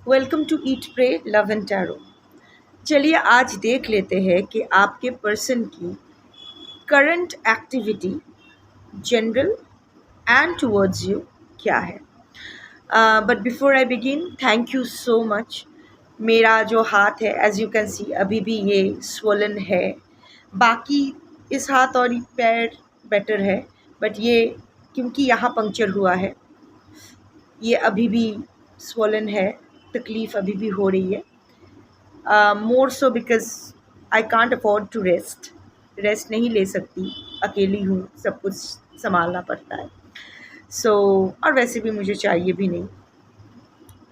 Welcome to eat pray love and tarot. चलिए आज देख लेते हैं कि आपके पर्सन की current activity general and towards you क्या है। But before I begin, thank you so much. मेरा जो हाथ है एज यू कैन सी अभी भी ये स्वोलन है। बाकी इस हाथ और पैर बेटर है, बट ये क्योंकि यहाँ पंक्चर हुआ है ये अभी भी स्वोलन है, तकलीफ़ अभी भी हो रही है। More so because I can't afford to rest नहीं ले सकती, अकेली हूँ, सब कुछ संभालना पड़ता है। और वैसे भी मुझे चाहिए भी नहीं।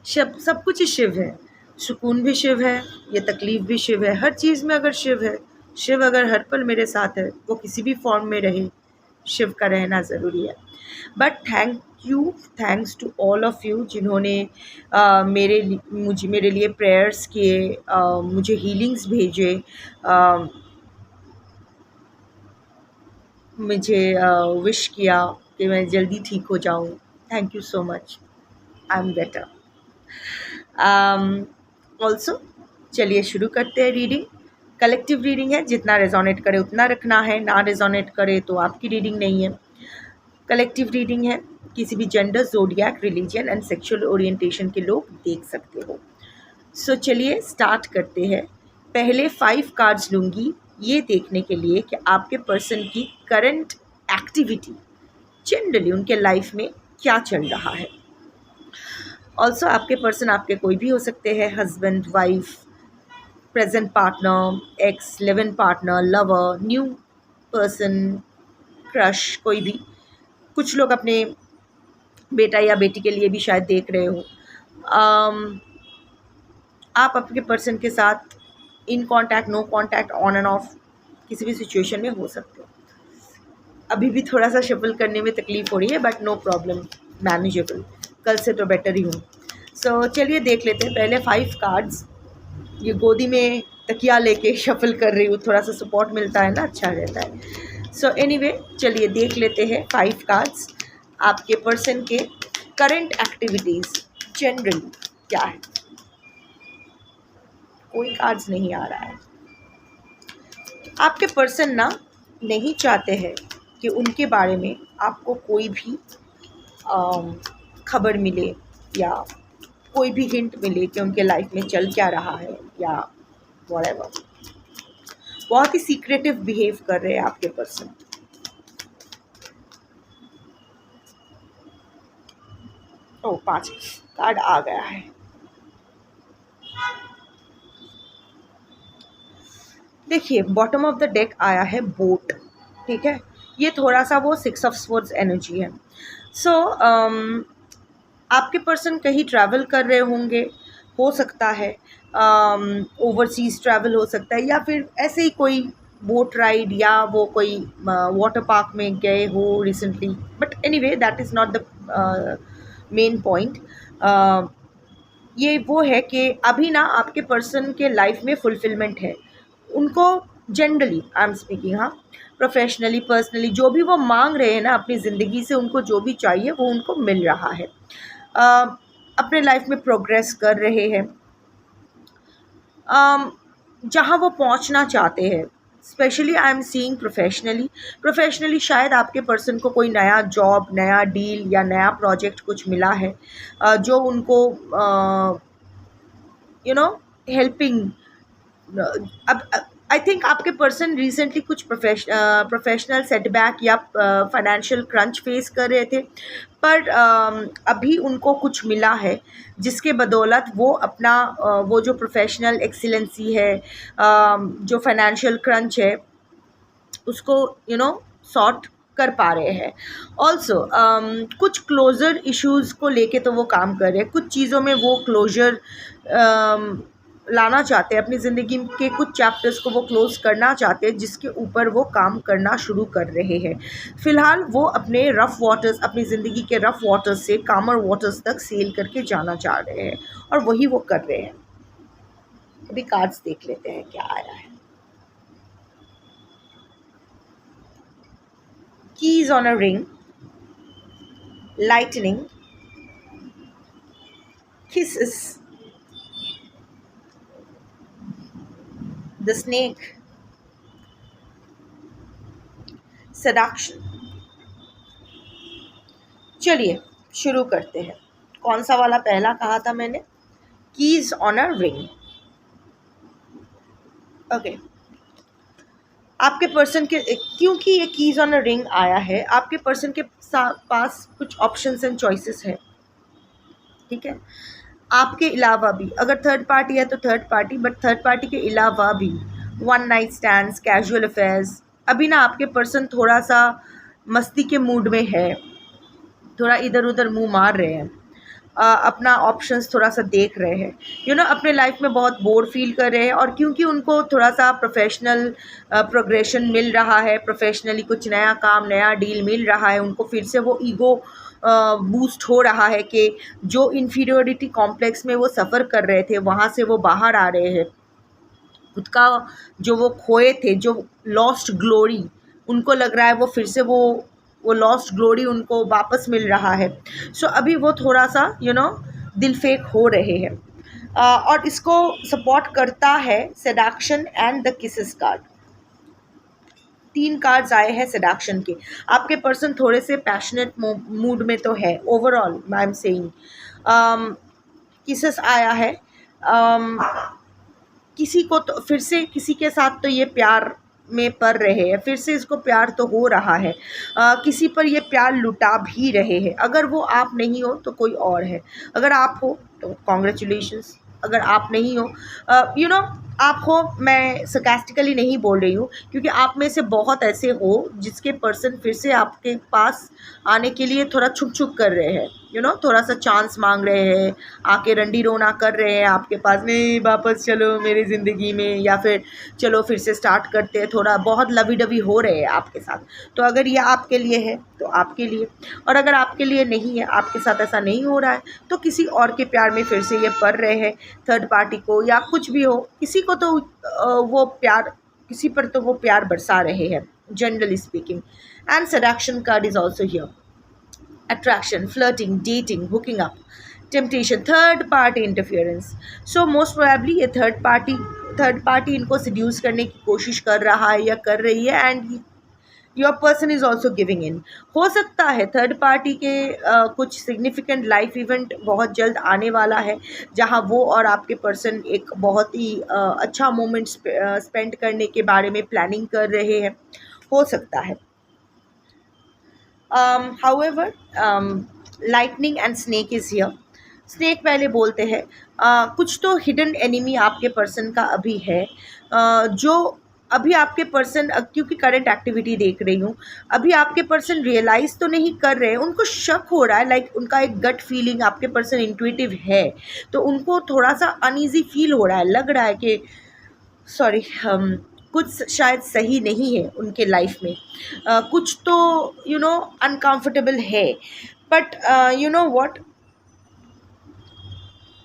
सब कुछ ही शिव है, सुकून भी शिव है, ये तकलीफ़ भी शिव है। हर चीज़ में अगर शिव है, शिव अगर हर पल मेरे साथ है, वो किसी भी फॉर्म में रहे, शिव का रहना ज़रूरी है। But thanks to all of you जिन्होंने मेरे लिए प्रेयर्स किए, मुझे हीलिंग्स भेजे, मुझे विश किया कि मैं जल्दी ठीक हो जाऊँ। Thank you so much, I am better. Also चलिए शुरू करते हैं रीडिंग। कलेक्टिव रीडिंग है, जितना रेजोनेट करे उतना रखना है, ना रेजोनेट करे तो आपकी रीडिंग नहीं है। कलेक्टिव रीडिंग है, किसी भी gender, zodiac, religion and sexual orientation के लोग देख सकते हो। चलिए स्टार्ट करते हैं। पहले 5 कार्ड्स लूँगी ये देखने के लिए कि आपके पर्सन की करंट एक्टिविटी जनरली उनके लाइफ में क्या चल रहा है। ऑल्सो आपके पर्सन आपके कोई भी हो सकते हैं, husband, wife, present partner, x, live in partner, lover, new person, crush, कोई भी। कुछ लोग अपने बेटा या बेटी के लिए भी शायद देख रहे हो। आप आपके पर्सन के साथ in contact, no contact, on and off किसी भी सिचुएशन में हो सकते हो। अभी भी थोड़ा सा शफल करने में तकलीफ़ हो रही है, बट नो प्रॉब्लम, मैनेजेबल। कल से तो बेटर ही हूँ। चलिए देख लेते हैं पहले 5 कार्ड्स। ये गोदी में तकिया लेके शफल कर रही हूँ, थोड़ा सा सपोर्ट मिलता है ना, अच्छा रहता है। एनीवे चलिए देख लेते हैं 5 कार्ड्स आपके पर्सन के करंट एक्टिविटीज़ जनरली क्या है। कोई कार्ड्स नहीं आ रहा है। आपके पर्सन ना नहीं चाहते हैं कि उनके बारे में आपको कोई भी खबर मिले या कोई भी हिंट मिले कि उनके लाइफ में चल क्या रहा है या व्हाटएवर। बहुत ही सीक्रेटिव बिहेव कर रहे हैं आपके पर्सन। ओ 5 कार्ड आ गया है। देखिए बॉटम ऑफ द डेक आया है बोट, ठीक है। ये थोड़ा सा वो 6 ऑफ स्वॉर्ड्स एनर्जी है। आपके पर्सन कहीं ट्रैवल कर रहे होंगे, हो सकता है ओवरसीज़ ट्रैवल हो सकता है, या फिर ऐसे ही कोई बोट राइड, या वो कोई वाटर पार्क में गए हो recently. But anyway that is not the main point. ये वो है कि अभी ना आपके पर्सन के लाइफ में फुलफिलमेंट है उनको। जनरली आई एम स्पीकिंग, हाँ, प्रोफेशनली, पर्सनली, जो भी वो मांग रहे हैं ना अपनी ज़िंदगी से, उनको जो भी चाहिए वो उनको मिल रहा है। अपने लाइफ में प्रोग्रेस कर रहे हैं, जहाँ वो पहुँचना चाहते हैं। Specially I am seeing professionally शायद आपके पर्सन को कोई नया जॉब, नया डील या नया प्रोजेक्ट कुछ मिला है, जो उनको हेल्पिंग। अब आई थिंक आपके पर्सन रिसेंटली कुछ प्रोफेशनल सेटबैक या फाइनेंशियल क्रंच फेस कर रहे थे, पर अभी उनको कुछ मिला है जिसके बदौलत वो अपना वो जो प्रोफेशनल एक्सीलेंसी है, जो फाइनेंशियल क्रंच है, उसको सॉर्ट कर पा रहे हैं। ऑल्सो कुछ क्लोज़र इश्यूज़ को लेके तो वो काम कर रहे हैं, कुछ चीज़ों में वो क्लोज़र लाना चाहते हैं, अपनी ज़िंदगी के कुछ चैप्टर्स को वो क्लोज़ करना चाहते हैं, जिसके ऊपर वो काम करना शुरू कर रहे हैं। फ़िलहाल वो अपने रफ़ वाटर्स, अपनी ज़िंदगी के रफ़ वाटर्स से कामर वाटर्स तक सेल करके जाना चाह रहे हैं, और वही वो कर रहे हैं। अभी कार्ड्स देख लेते हैं क्या आया है। Keys on a ring, lightning, kisses, the snake, seduction. चलिए शुरू करते हैं। कौन सा वाला पहला कहा था मैंने? Keys on a ring. Okay, आपके पर्सन के, क्योंकि ये कीज ऑन अ रिंग आया है, आपके पर्सन के पास कुछ ऑप्शंस एंड चॉइसेस है, ठीक है। आपके अलावा भी अगर थर्ड पार्टी है तो third party, but third party के अलावा भी one night stands, casual affairs. अभी ना आपके पर्सन थोड़ा सा मस्ती के मूड में है, थोड़ा इधर उधर मुंह मार रहे हैं, अपना ऑप्शंस थोड़ा सा देख रहे हैं, अपने लाइफ में बहुत बोर फील कर रहे हैं। और क्योंकि उनको थोड़ा सा प्रोफेशनल प्रोग्रेशन मिल रहा है, प्रोफेशनली कुछ नया काम, नया डील मिल रहा है, उनको फिर से वो ईगो बूस्ट हो रहा है कि जो इन्फीरियोरिटी कॉम्प्लेक्स में वो सफ़र कर रहे थे वहाँ से वो बाहर आ रहे हैं। खुद का जो वो खोए थे, जो लॉस्ट ग्लोरी, उनको लग रहा है वो फिर से वो लॉस्ट ग्लोरी उनको वापस मिल रहा है। सो अभी वो थोड़ा सा दिल फेक हो रहे हैं। और इसको सपोर्ट करता है seduction and the kisses card. 3 cards आए हैं सेडक्शन के। आपके पर्सन थोड़े से पैशनेट मूड में तो है overall, I am saying. Kisses आया है। किसी को तो फिर से, किसी के साथ तो ये प्यार में पड़ रहे हैं, फिर से इसको प्यार तो हो रहा है। किसी पर ये प्यार लुटा भी रहे हैं। अगर वो आप नहीं हो तो कोई और है, अगर आप हो तो कॉन्ग्रेचुलेशंस, अगर आप नहीं हो आप हो, मैं सरकास्टिकली नहीं बोल रही हूँ, क्योंकि आप में से बहुत ऐसे हो जिसके पर्सन फिर से आपके पास आने के लिए थोड़ा छुक छुक कर रहे हैं, थोड़ा सा चांस मांग रहे हैं, आके रंडी रोना कर रहे हैं आपके पास, नहीं वापस चलो मेरी ज़िंदगी में, या फिर चलो फिर से स्टार्ट करते हैं, थोड़ा बहुत लवी डवी हो रहे हैं आपके साथ। तो अगर ये आपके लिए है तो आपके लिए, और अगर आपके लिए नहीं है, आपके साथ ऐसा नहीं हो रहा है, तो किसी और के प्यार में फिर से ये पड़ रहे हैं, थर्ड पार्टी को या कुछ भी हो, किसी को तो वो प्यार, किसी पर तो वो प्यार बरसा रहे हैं, generally speaking. And seduction card is also here. Attraction, flirting, dating, hooking up, temptation, third party interference. So most probably ये थर्ड पार्टी इनको seduce करने की कोशिश कर रहा है या कर रही है, and your person is also giving in. हो सकता है थर्ड पार्टी के कुछ सिग्निफिकेंट लाइफ इवेंट बहुत जल्द आने वाला है, जहां वो और आपके पर्सन एक बहुत ही अच्छा मोमेंट स्पेंड करने के बारे में प्लानिंग कर रहे हैं, हो सकता है। However, lightning and snake is here. Snake पहले बोलते हैं, कुछ तो हिडन एनिमी आपके पर्सन का अभी है, जो अभी आपके पर्सन, क्योंकि करंट एक्टिविटी देख रही हूँ, अभी आपके पर्सन रियलाइज़ तो नहीं कर रहे हैं, उनको शक हो रहा है, लाइक उनका एक गट फीलिंग, आपके पर्सन इंट्यूटिव है, तो उनको थोड़ा सा अनईजी फील हो रहा है, लग रहा है कि सॉरी कुछ शायद सही नहीं है उनके लाइफ में, कुछ तो अनकंफर्टेबल है, बट व्हाट,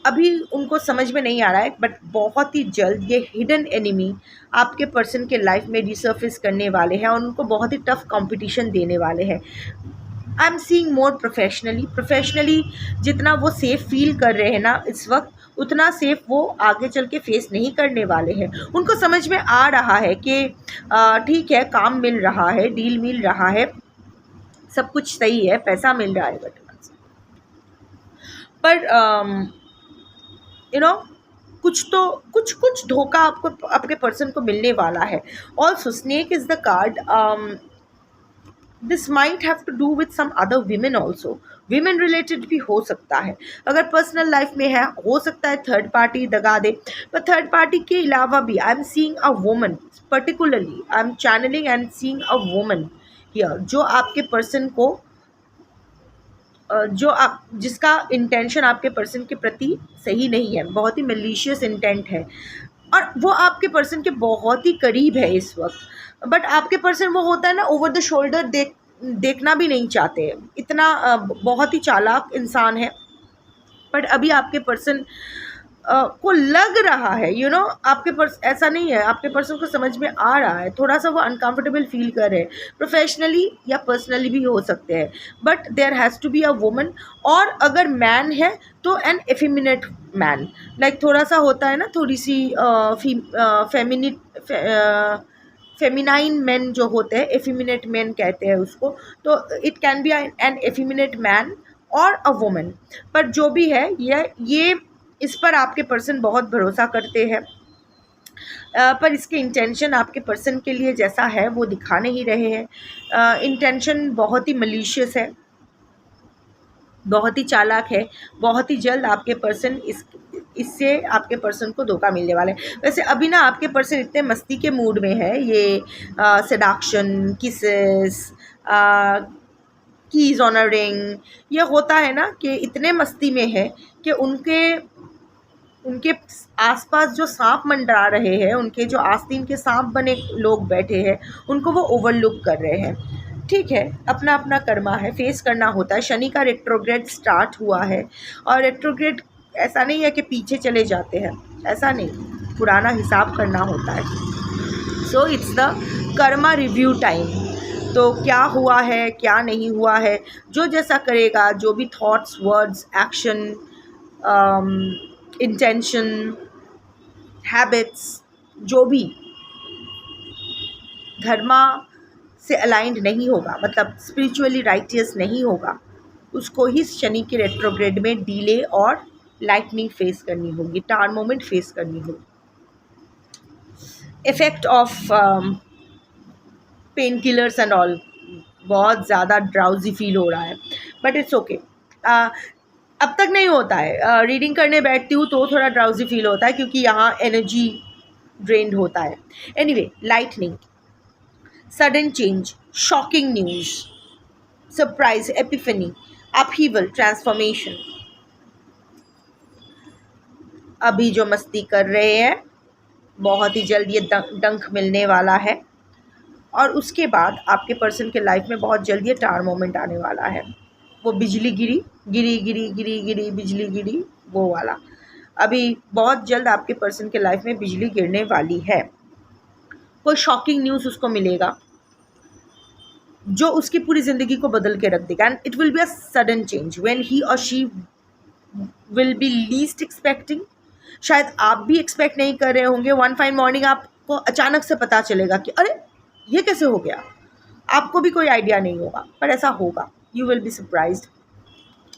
अभी उनको समझ में नहीं आ रहा है, बट बहुत ही जल्द ये हिडन एनिमी आपके पर्सन के लाइफ में रिसर्फेस करने वाले हैं और उनको बहुत ही टफ कंपटीशन देने वाले हैं। आई एम सीइंग मोर प्रोफेशनली जितना वो सेफ फील कर रहे हैं ना इस वक्त, उतना सेफ वो आगे चल के फेस नहीं करने वाले हैं। उनको समझ में आ रहा है कि ठीक है, काम मिल रहा है, डील मिल रहा है, सब कुछ सही है, पैसा मिल रहा है, पर कुछ धोखा आपको, आपके पर्सन को मिलने वाला है। Also snake is the card, this might have to do with some other women also, women related भी हो सकता है। अगर पर्सनल लाइफ में है, हो सकता है थर्ड पार्टी दगा दे, पर थर्ड पार्टी के अलावा भी I am seeing a woman, particularly I am channeling and seeing a woman here, जो आपके पर्सन को जिसका इंटेंशन आपके पर्सन के प्रति सही नहीं है, बहुत ही मलिशियस इंटेंट है, और वो आपके पर्सन के बहुत ही करीब है इस वक्त, बट आपके पर्सन वो होता है ना, ओवर द शोल्डर देखना भी नहीं चाहते, इतना बहुत ही चालाक इंसान है, बट अभी आपके पर्सन को लग रहा है आपके ऐसा नहीं है, आपके पर्सन को समझ में आ रहा है, थोड़ा सा वो अनकंफर्टेबल फील कर रहे हैं, प्रोफेशनली या पर्सनली भी हो सकते हैं, but there has to be a woman. और अगर मैन है तो एन एफिमिनेट मैन, लाइक थोड़ा सा होता है ना, थोड़ी सी फेमिनिट फेमिनाइन मैन जो होते हैं, एफिमिनेट मैन कहते हैं उसको। तो it can be an effeminate man और अ वुमन। पर जो भी है, ये इस पर आपके पर्सन बहुत भरोसा करते हैं, पर इसके इंटेंशन आपके पर्सन के लिए जैसा है वो दिखा नहीं रहे हैं। इंटेंशन बहुत ही मलिशियस है, बहुत ही चालाक है। बहुत ही जल्द आपके पर्सन इससे आपके पर्सन को धोखा मिलने वाला है। वैसे अभी ना आपके पर्सन इतने मस्ती के मूड में है, ये seduction, kisses, keys on a ring, ये होता है ना कि इतने मस्ती में है कि उनके उनके आसपास जो सांप मंडरा रहे हैं, उनके जो आस्तीन के सांप बने लोग बैठे हैं, उनको वो ओवरलुक कर रहे हैं। ठीक है, अपना अपना कर्मा है, फेस करना होता है। शनि का रेट्रोग्रेड स्टार्ट हुआ है, और रेट्रोग्रेड ऐसा नहीं है कि पीछे चले जाते हैं, ऐसा नहीं, पुराना हिसाब करना होता है। So it's the Karma review time. तो क्या हुआ है, क्या नहीं हुआ है, जो जैसा करेगा, जो भी thoughts, words, action, intention, habits, जो भी धर्मा से अलाइंड नहीं होगा, मतलब स्पिरिचुअली राइटियस नहीं होगा, उसको ही शनि के रेट्रोग्रेड में डीले और लाइटनिंग फेस करनी होगी, टार मोमेंट फेस करनी होगी। Effect of pain killers and all, बहुत ज़्यादा ड्राउजी फील हो रहा है, बट इट्स ओके। अब तक नहीं होता है, रीडिंग करने बैठती हूँ तो थोड़ा ड्राउजी फील होता है, क्योंकि यहाँ एनर्जी ड्रेन्ड होता है। Anyway, lightning, sudden change, shocking news, surprise, Epiphany, upheaval, transformation. अभी जो मस्ती कर रहे हैं, बहुत ही जल्द ये डंक मिलने वाला है, और उसके बाद आपके पर्सन के लाइफ में बहुत जल्द ये टार मोमेंट आने वाला है। वो बिजली गिरी गिरी गिरी गिरी गिरी बिजली गिरी, वो वाला अभी बहुत जल्द आपके पर्सन के लाइफ में बिजली गिरने वाली है। कोई शॉकिंग न्यूज़ उसको मिलेगा जो उसकी पूरी ज़िंदगी को बदल के रख देगा, and it will be a sudden change when he और she will be least expecting. शायद आप भी एक्सपेक्ट नहीं कर रहे होंगे, वन फाइन मॉर्निंग आपको अचानक से पता चलेगा कि अरे ये कैसे हो गया, आपको भी कोई आइडिया नहीं होगा, पर ऐसा होगा, यू विल बी सरप्राइज्ड।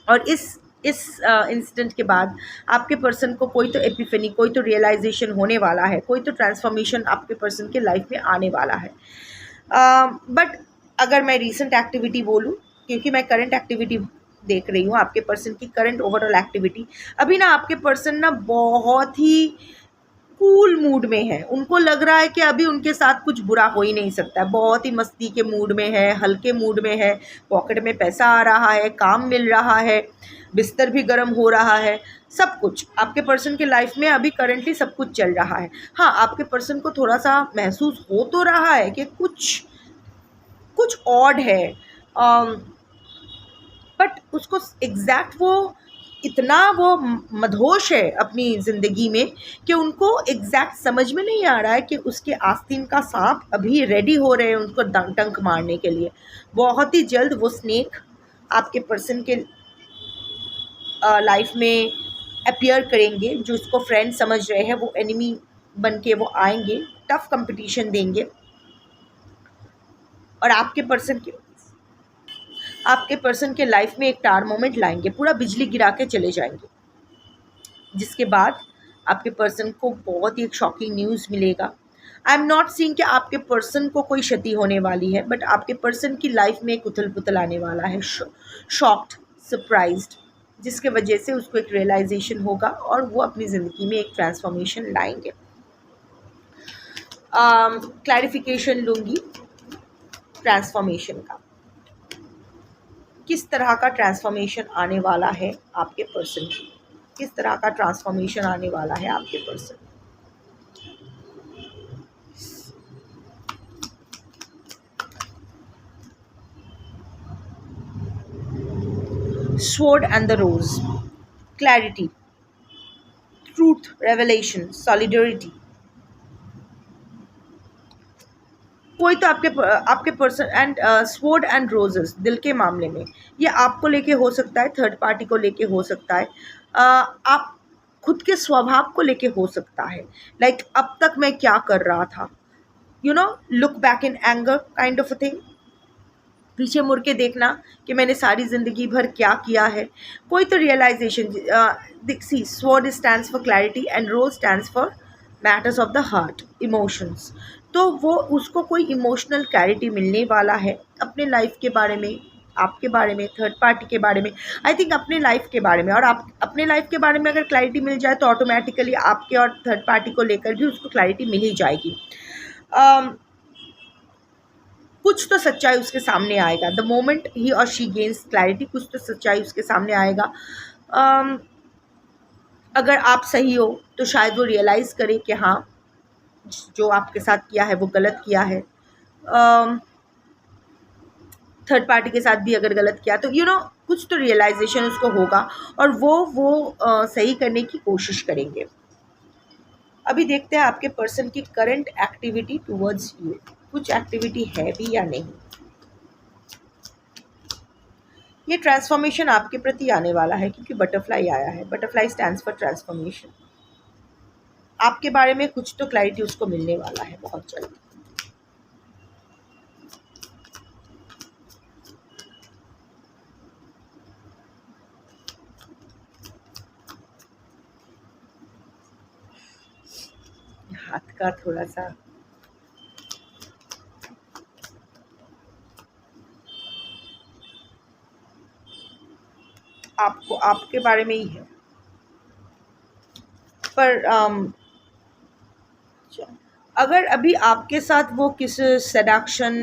और इस इंसिडेंट के बाद आपके पर्सन को कोई तो एपिफनी, कोई तो रियलाइजेशन होने वाला है, कोई तो ट्रांसफॉर्मेशन आपके पर्सन के लाइफ में आने वाला है। बट अगर मैं रीसेंट एक्टिविटी बोलूँ, क्योंकि मैं करंट एक्टिविटी देख रही हूँ, आपके पर्सन की करंट ओवरऑल एक्टिविटी, अभी ना आपके पर्सन ना बहुत ही कूल मूड में है। उनको लग रहा है कि अभी उनके साथ कुछ बुरा हो ही नहीं सकता है, बहुत ही मस्ती के मूड में है, हल्के मूड में है, पॉकेट में पैसा आ रहा है, काम मिल रहा है, बिस्तर भी गर्म हो रहा है, सब कुछ आपके पर्सन के लाइफ में अभी करंटली सब कुछ चल रहा है। हाँ, आपके पर्सन को थोड़ा सा महसूस हो तो रहा है कि कुछ कुछ ऑड है, बट उसको एग्जैक्ट वो इतना वो मदहोश है अपनी ज़िंदगी में कि उनको एग्जैक्ट समझ में नहीं आ रहा है कि उसके आस्तीन का सांप अभी रेडी हो रहे हैं उनको डंक मारने के लिए। बहुत ही जल्द वो स्नेक आपके पर्सन के लाइफ में अपीयर करेंगे। जो इसको फ्रेंड समझ रहे हैं वो एनिमी बन के वो आएंगे, टफ कंपटीशन देंगे, और आपके पर्सन के लाइफ में एक टार मोमेंट लाएंगे, पूरा बिजली गिरा के चले जाएंगे, जिसके बाद आपके पर्सन को बहुत ही एक शॉकिंग न्यूज़ मिलेगा। आई एम नॉट सीइंग कि आपके पर्सन को कोई क्षति होने वाली है, बट आपके पर्सन की लाइफ में एक उथल पुथल आने वाला है, शॉक्ड, सरप्राइज्ड, जिसके वजह से उसको एक रियलाइजेशन होगा और वो अपनी ज़िंदगी में एक ट्रांसफॉर्मेशन लाएंगे। क्लैरिफिकेशन लूँगी ट्रांसफॉर्मेशन का, किस तरह का ट्रांसफॉर्मेशन आने वाला है आपके पर्सन की, किस तरह का ट्रांसफॉर्मेशन आने वाला है आपके person. Sword and the rose, clarity, truth, revelation, solidarity. कोई तो आपके person and sword and roses, दिल के मामले में ये आपको लेके हो सकता है, थर्ड पार्टी को लेके हो सकता है, आप खुद के स्वभाव को लेके हो सकता है। लाइक अब तक मैं क्या कर रहा था, look back in anger kind of a thing. पीछे मुड़ के देखना कि मैंने सारी ज़िंदगी भर क्या किया है। कोई तो realization. See, sword stands for clarity and rose stands for matters of the heart, emotions. तो वो उसको कोई इमोशनल क्लैरिटी मिलने वाला है अपने लाइफ के बारे में, आपके बारे में, थर्ड पार्टी के बारे में। आई थिंक अपने लाइफ के बारे में, और आप अपने लाइफ के बारे में अगर क्लैरिटी मिल जाए तो ऑटोमेटिकली आपके और थर्ड पार्टी को लेकर भी उसको क्लैरिटी मिल ही जाएगी। कुछ तो सच्चाई उसके सामने आएगा। द मोमेंट ही और शी गेन्स क्लैरिटी, कुछ तो सच्चाई उसके सामने आएगा। अगर आप सही हो तो शायद वो रियलाइज़ करे कि हाँ, जो आपके साथ किया है वो गलत किया है। थर्ड पार्टी के साथ भी अगर गलत किया तो कुछ तो रियलाइजेशन उसको होगा, और वो सही करने की कोशिश करेंगे। अभी देखते हैं आपके पर्सन की करंट एक्टिविटी टुवर्ड्स यू। कुछ एक्टिविटी है भी या नहीं। ये ट्रांसफॉर्मेशन आपके प्रति आने वाला है, क्योंकि बटरफ्लाई आया है। Butterfly stands for transformation. आपके बारे में कुछ तो क्लैरिटी उसको मिलने वाला है बहुत जल्द। हाथ का थोड़ा सा आपके बारे में ही है, पर अगर अभी आपके साथ वो किस seduction,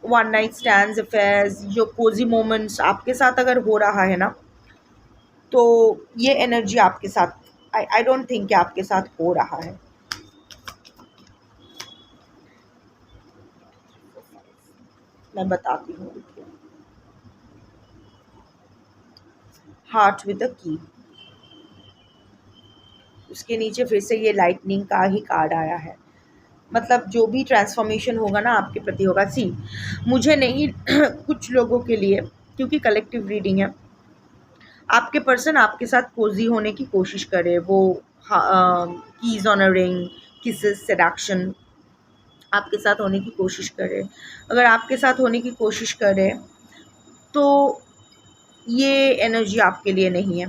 one night stands, affairs, जो कोजी मोमेंट्स आपके साथ अगर हो रहा है ना, तो ये एनर्जी आपके साथ, आई डोंट थिंक कि आपके साथ हो रहा है। मैं बताती हूँ। हार्ट विद अ की, उसके नीचे फिर से ये लाइटनिंग का ही कार्ड आया है। मतलब जो भी ट्रांसफॉर्मेशन होगा ना आपके प्रति होगा। सी, मुझे नहीं कुछ लोगों के लिए, क्योंकि कलेक्टिव रीडिंग है, आपके पर्सन आपके साथ कोजी होने की कोशिश करे। वो keys on a ring, kisses, seduction आपके साथ होने की कोशिश करे। अगर आपके साथ होने की कोशिश करे तो ये एनर्जी आपके लिए नहीं है।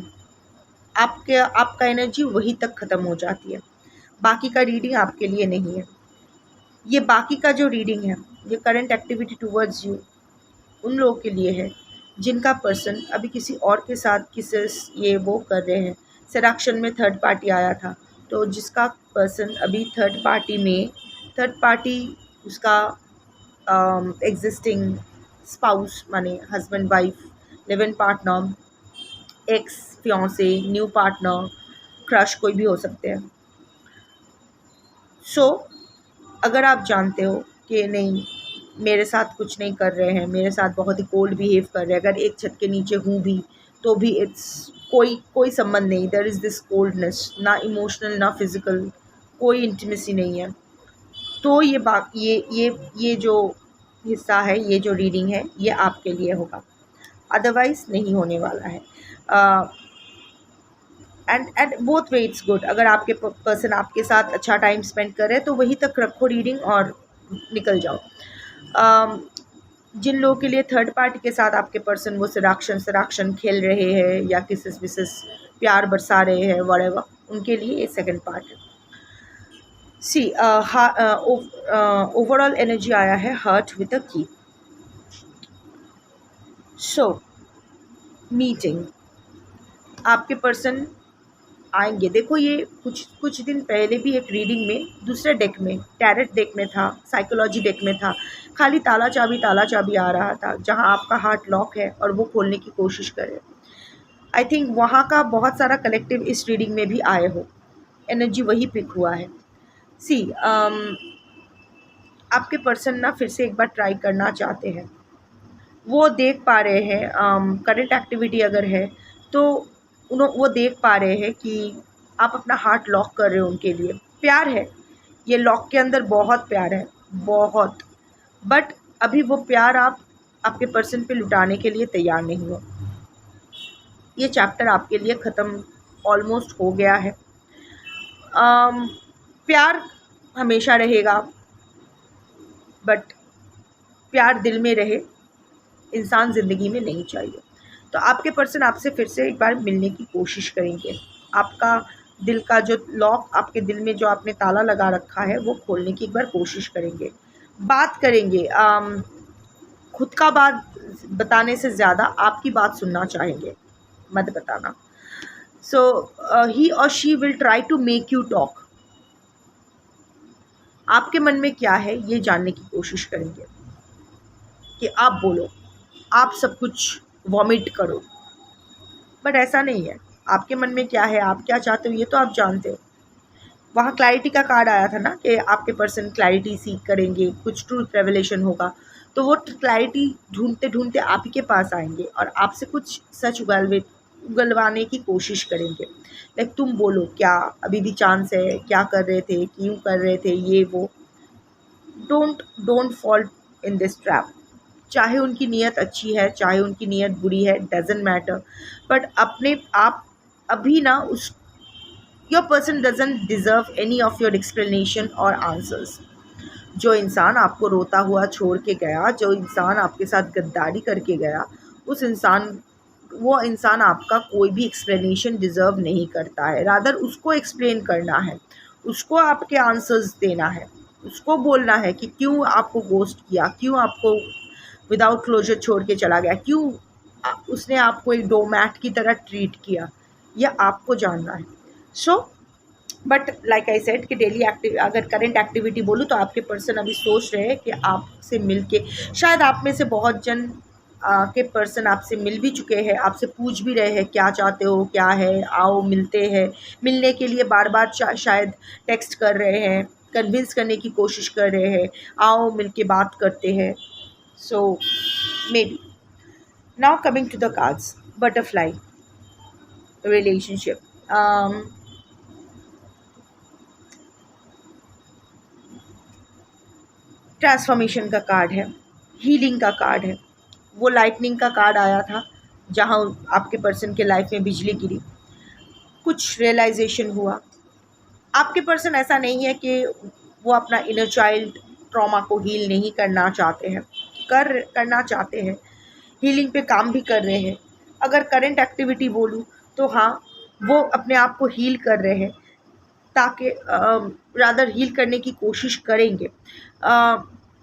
आपका एनर्जी वहीं तक ख़त्म हो जाती है। बाकी का रीडिंग आपके लिए नहीं है। ये बाकी का जो रीडिंग है, ये करंट एक्टिविटी टुवर्ड्स यू उन लोगों के लिए है जिनका पर्सन अभी किसी और के साथ किसेस ये वो कर रहे हैं। सेडक्शन में थर्ड पार्टी आया था, तो जिसका पर्सन अभी थर्ड पार्टी उसका एग्जिस्टिंग स्पाउस, माने husband wife, live in partner, ex fiance, new partner, crush, कोई भी हो सकते हैं। सो अगर आप जानते हो कि नहीं, मेरे साथ कुछ नहीं कर रहे हैं, मेरे साथ बहुत ही कोल्ड बिहेव कर रहे हैं, अगर एक छत के नीचे हूँ भी तो भी इट्स कोई संबंध नहीं, देयर इज़ दिस कोल्डनेस, ना इमोशनल ना फिज़िकल, कोई इंटीमेसी नहीं है, तो ये जो हिस्सा है, ये जो रीडिंग है, ये आपके लिए होगा। अदरवाइज़ नहीं होने वाला है। And both way it's good. अगर आपके पर्सन आपके साथ अच्छा टाइम स्पेंड करे तो वहीं तक रखो रीडिंग और निकल जाओ। जिन लोगों के लिए थर्ड पार्टी के साथ आपके पर्सन वो सराक्शन खेल रहे हैं या किसिस विसिस प्यार बरसा रहे हैं, व्हाटएवर, उनके लिए ये सेकंड पार्ट है। सी, ओवरऑल एनर्जी आया है हर्ट विद अ की। सो मीटिंग, आपके पर्सन आएंगे। देखो, ये कुछ दिन पहले भी एक रीडिंग में दूसरे डेक में, टैरेट डेक में था, साइकोलॉजी डेक में था, खाली ताला चाबी आ रहा था, जहां आपका हार्ट लॉक है और वो खोलने की कोशिश करे। आई थिंक वहाँ का बहुत सारा कलेक्टिव इस रीडिंग में भी आए हो, एनर्जी वही पिक हुआ है। सी, आपके पर्सन ना फिर से एक बार ट्राई करना चाहते हैं। वो देख पा रहे हैं करंट एक्टिविटी अगर है तो वो देख पा रहे हैं कि आप अपना हार्ट लॉक कर रहे हो उनके लिए। प्यार है, ये लॉक के अंदर बहुत प्यार है, बहुत। बट अभी वो प्यार आप आपके पर्सन पे लुटाने के लिए तैयार नहीं हो। ये चैप्टर आपके लिए ख़त्म ऑलमोस्ट हो गया है। प्यार हमेशा रहेगा, बट प्यार दिल में रहे, इंसान ज़िंदगी में नहीं चाहिए। तो आपके पर्सन आपसे फिर से एक बार मिलने की कोशिश करेंगे। आपका दिल का जो लॉक, आपके दिल में जो आपने ताला लगा रखा है, वो खोलने की एक बार कोशिश करेंगे, बात करेंगे। खुद का बात बताने से ज़्यादा आपकी बात सुनना चाहेंगे, मत बताना। सो ही और she will try to make you talk. आपके मन में क्या है ये जानने की कोशिश करेंगे कि आप बोलो, आप सब कुछ वॉमिट करो। बट ऐसा नहीं है, आपके मन में क्या है, आप क्या चाहते हो, ये तो आप जानते हो। वहाँ क्लैरिटी का कार्ड आया था ना कि आपके पर्सन क्लैरिटी सीख करेंगे, कुछ ट्रूथ रेवलेशन होगा। तो वो क्लैरिटी ढूंढते ढूंढते आप ही के पास आएंगे और आपसे कुछ सच उगलवाने की कोशिश करेंगे। लाइक तुम बोलो, क्या अभी भी चांस है, क्या कर रहे थे, क्यों कर रहे थे, ये वो। Don't fall in this trap. चाहे उनकी नीयत अच्छी है, चाहे उनकी नीयत बुरी है, डजेंट मैटर। बट अपने आप अभी ना उस your person doesn't deserve any of your explanation और आंसर्स। जो इंसान आपको रोता हुआ छोड़ के गया, जो इंसान आपके साथ गद्दारी करके गया, वो इंसान आपका कोई भी एक्सप्लेनेशन डिज़र्व नहीं करता है। रादर उसको एक्सप्लेन करना है, उसको आपके आंसर्स देना है, उसको बोलना है कि क्यों आपको गोस्ट किया, क्यों आपको विदाउट क्लोजर छोड़ के चला गया, क्यों उसने आपको एक डोमैट की तरह ट्रीट किया, यह आपको जानना है। So but like I said कि डेली अगर करंट एक्टिविटी बोलूँ तो आपके पर्सन अभी सोच रहे हैं कि आपसे मिल के, शायद आप में से बहुत जन के पर्सन आपसे मिल भी चुके हैं, आपसे पूछ भी रहे हैं क्या चाहते हो, क्या है, आओ मिलते हैं। मिलने के लिए बार बार शायद टेक्स्ट कर रहे हैं, कन्विंस करने की कोशिश कर रहे हैं, आओ मिल के बात करते हैं। So maybe now coming to the cards, butterfly relationship. Transformation का कार्ड है, हीलिंग का कार्ड है। वो लाइटनिंग का कार्ड आया था जहाँ आपके पर्सन के लाइफ में बिजली गिरी, कुछ रियलाइजेशन हुआ। आपके पर्सन ऐसा नहीं है कि वो अपना इनर चाइल्ड ट्रॉमा को हील नहीं करना चाहते हैं, करना चाहते हैं, हीलिंग पे काम भी कर रहे हैं। अगर करंट एक्टिविटी बोलूँ तो हाँ, वो अपने आप को हील कर रहे हैं, ताकि रादर हील करने की कोशिश करेंगे।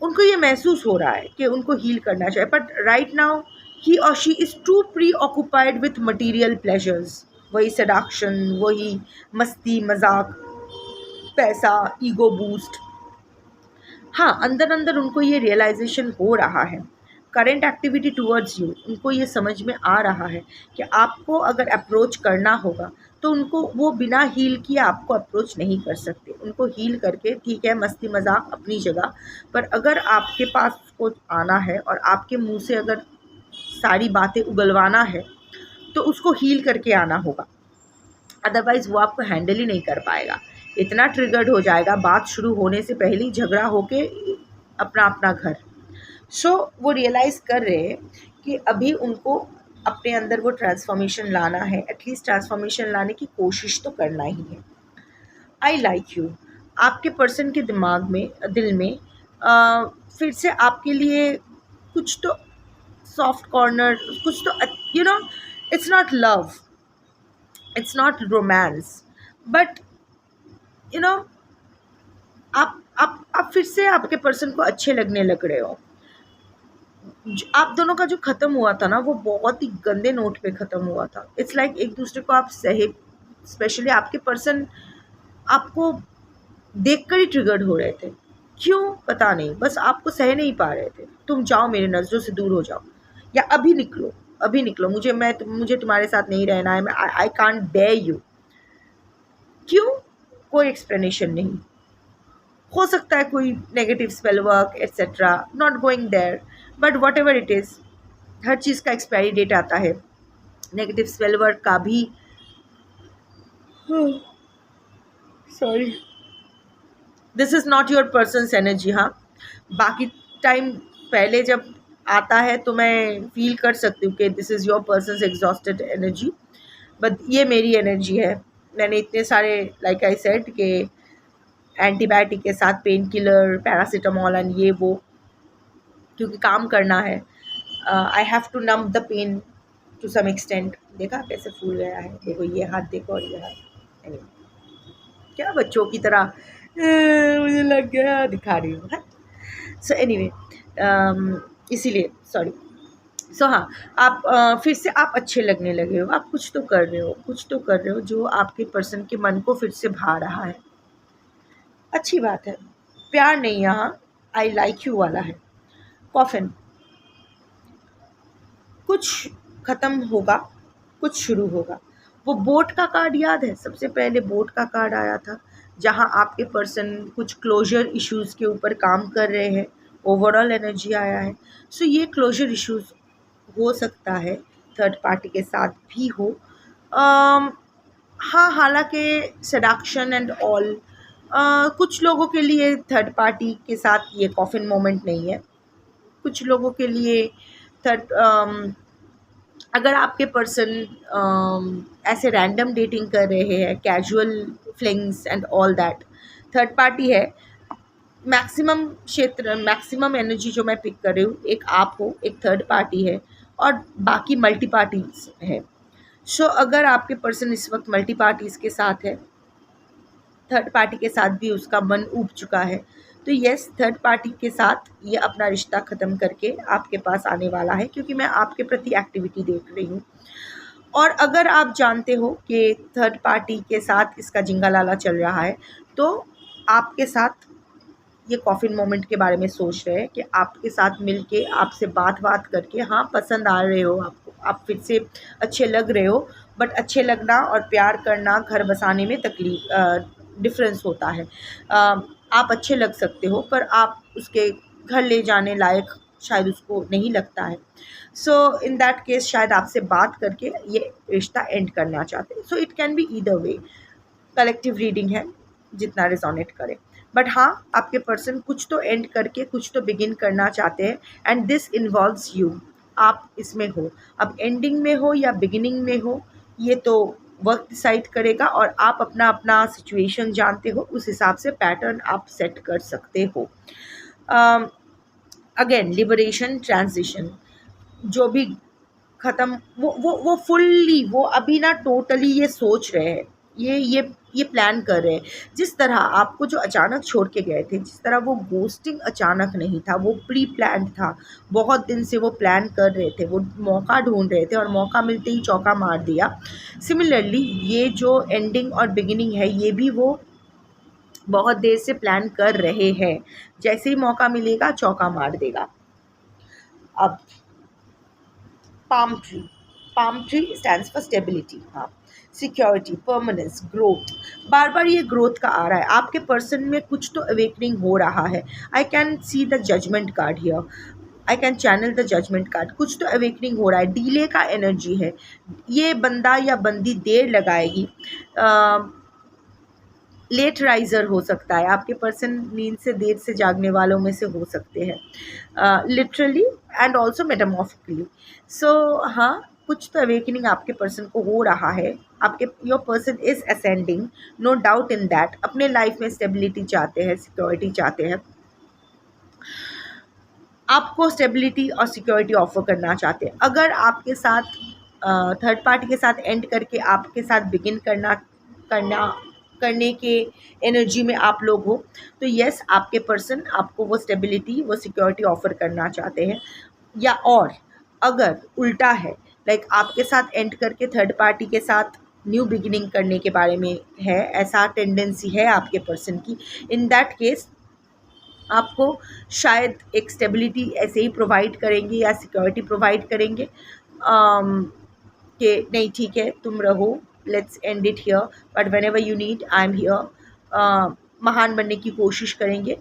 उनको ये महसूस हो रहा है कि उनको हील करना चाहिए, बट राइट नाउ ही और she is too preoccupied with material pleasures. वही सडाक्शन, वही मस्ती मजाक, पैसा, ईगो बूस्ट। हाँ, अंदर अंदर उनको ये रियलाइजेशन हो रहा है, करेंट एक्टिविटी टूवर्ड्स यू, उनको ये समझ में आ रहा है कि आपको अगर अप्रोच करना होगा तो उनको वो बिना हील किए आपको अप्रोच नहीं कर सकते। उनको हील करके, ठीक है मस्ती मजाक अपनी जगह, पर अगर आपके पास उसको आना है और आपके मुंह से अगर सारी बातें उगलवाना है तो उसको हील करके आना होगा। अदरवाइज़ वो आपको हैंडल ही नहीं कर पाएगा, इतना ट्रिगर्ड हो जाएगा बात शुरू होने से पहले ही झगड़ा होके अपना अपना घर। सो वो रियलाइज़ कर रहे हैं कि अभी उनको अपने अंदर वो ट्रांसफॉर्मेशन लाना है, एटलीस्ट ट्रांसफॉर्मेशन लाने की कोशिश तो करना ही है। आई लाइक यू, आपके पर्सन के दिमाग में, दिल में फिर से आपके लिए कुछ तो सॉफ्ट कॉर्नर, कुछ तो, you know, it's not love, it's not romance, but you know, आप फिर से आपके पर्सन को अच्छे लगने लग रहे हो। आप दोनों का जो ख़त्म हुआ था ना, वो बहुत ही गंदे नोट पे ख़त्म हुआ था। इट्स लाइक एक दूसरे को आप सहे, स्पेशली आपके पर्सन आपको देखकर ही ट्रिगर्ड हो रहे थे। क्यों पता नहीं, बस आपको सह नहीं पा रहे थे। तुम जाओ, मेरे नज़रों से दूर हो जाओ, या अभी निकलो, अभी निकलो, मुझे तुम्हारे साथ नहीं रहना है, मैं आई कांट बेयर यू। क्यों? कोई एक्सप्लेनेशन नहीं। हो सकता है कोई negative spell work etcetera, not going there, but whatever it is, हर चीज़ का एक्सपायरी डेट आता है। नेगेटिव स्पेल वर्क का भी sorry, this is not your persons energy. हाँ, बाकी टाइम पहले जब आता है तो मैं फील कर सकती हूँ कि this is your persons exhausted energy, but ये मेरी एनर्जी है। मैंने इतने सारे, लाइक आई सेड, कि एंटीबायोटिक के साथ पेन किलर, पैरासीटामोल एंड ये वो, क्योंकि काम करना है। I have to numb the pain to some extent. देखा कैसे फूल गया है, देखो ये हाथ, देखो और ये हाथ। anyway, क्या बच्चों की तरह मुझे लग गया दिखा रही हूँ, है। सो एनीवे, इसीलिए सॉरी। सो हाँ, आप फिर से आप अच्छे लगने लगे हो, आप कुछ तो कर रहे हो, कुछ तो कर रहे हो जो आपके पर्सन के मन को फिर से भा रहा है। अच्छी बात है। प्यार नहीं, यहाँ आई लाइक यू वाला है। कॉफिन, कुछ ख़त्म होगा, कुछ शुरू होगा। वो बोट का कार्ड याद है, सबसे पहले बोट का कार्ड आया था, जहाँ आपके पर्सन कुछ क्लोजर इश्यूज़ के ऊपर काम कर रहे हैं। ओवरऑल एनर्जी आया है। सो ये क्लोजर इश्यूज़ हो सकता है थर्ड पार्टी के साथ भी हो। हाँ, हालांकि सडक्शन एंड ऑल, कुछ लोगों के लिए थर्ड पार्टी के साथ ये कॉफिन मोमेंट नहीं है। कुछ लोगों के लिए थर्ड, अगर आपके पर्सन ऐसे रैंडम डेटिंग कर रहे हैं, casual flings and all that, third party है। मैक्सिमम क्षेत्र, मैक्सिमम एनर्जी जो मैं पिक कर रही हूँ, एक आप हो, एक थर्ड पार्टी है, और बाकी मल्टी पार्टीज है। सो अगर आपके पर्सन इस वक्त मल्टी पार्टीज के साथ है, थर्ड पार्टी के साथ भी उसका मन ऊब चुका है, तो यस, थर्ड पार्टी के साथ ये अपना रिश्ता ख़त्म करके आपके पास आने वाला है, क्योंकि मैं आपके प्रति एक्टिविटी देख रही हूँ। और अगर आप जानते हो कि थर्ड पार्टी के साथ इसका जिंगा लाला चल रहा है, तो आपके साथ ये कॉफिन मोमेंट के बारे में सोच रहे हैं कि आपके साथ मिलके, आपसे बात करके, हाँ, पसंद आ रहे हो आपको, आप फिर से अच्छे लग रहे हो। बट अच्छे लगना और प्यार करना, घर बसाने में डिफरेंस होता है। आप अच्छे लग सकते हो, पर आप उसके घर ले जाने लायक शायद उसको नहीं लगता है। सो इन दैट केस शायद आपसे बात करके ये रिश्ता एंड करना चाहते हैं। So it can be either way. Collective reading है, जितना रिजोनेट करे। बट हाँ, आपके पर्सन कुछ तो एंड करके कुछ तो बिगिन करना चाहते हैं, एंड दिस इन्वॉल्व्स यू। आप इसमें हो, अब एंडिंग में हो या बिगिनिंग में हो, ये तो वक्त डिसाइड करेगा, और आप अपना अपना सिचुएशन जानते हो, उस हिसाब से पैटर्न आप सेट कर सकते हो। अगेन, लिबरेशन, ट्रांजिशन, जो भी ख़त्म, वो फुल्ली, वो अभी ना टोटली ये सोच रहे हैं, ये प्लान कर रहे हैं। जिस तरह आपको जो अचानक छोड़ के गए थे, जिस तरह वो घोस्टिंग अचानक नहीं था, वो प्री प्लान्ड था। बहुत दिन से वो प्लान कर रहे थे, वो मौका ढूंढ रहे थे, और मौका मिलते ही चौका मार दिया। सिमिलरली ये जो एंडिंग और बिगिनिंग है, ये भी वो बहुत देर से प्लान कर रहे हैं। जैसे ही मौका मिलेगा चौका मार देगा। अब palm tree stands for stability, हाँ, सिक्योरिटी, परमानेंस, ग्रोथ। बार बार ये ग्रोथ का आ रहा है। आपके पर्सन में कुछ तो अवेकनिंग हो रहा है। I can see the judgement card here, I can channel the judgement card. कुछ तो अवेकनिंग हो रहा है, डीले का एनर्जी है। ये बंदा या बंदी देर लगाएगी। लेट राइजर हो सकता है, आपके पर्सन नींद से देर से जागने वालों में से हो सकते हैं, लिटरली एंड ऑल्सो मेटामॉर्फिकली। सो हाँ, कुछ तो अवेकनिंग आपके पर्सन को हो रहा है। आपके your person is ascending, no doubt in that. अपने लाइफ में स्टेबिलिटी चाहते हैं, सिक्योरिटी चाहते हैं, आपको स्टेबिलिटी और सिक्योरिटी ऑफर करना चाहते हैं। अगर आपके साथ थर्ड पार्टी के साथ एंड करके आपके साथ बिगिन करना करने के एनर्जी में आप लोग हो, तो यस, आपके पर्सन आपको वो स्टेबिलिटी, वो सिक्योरिटी ऑफर करना चाहते हैं। या और अगर उल्टा है, लाइक आपके साथ एंड करके थर्ड पार्टी के साथ न्यू बिगिनिंग करने के बारे में है, ऐसा टेंडेंसी है आपके पर्सन की, इन दैट केस आपको शायद एक स्टेबिलिटी ऐसे ही प्रोवाइड करेंगे या सिक्योरिटी प्रोवाइड करेंगे, कि नहीं, ठीक है, तुम रहो, let's end it here, but when ever you need, I am here. महान बनने की कोशिश करेंगे,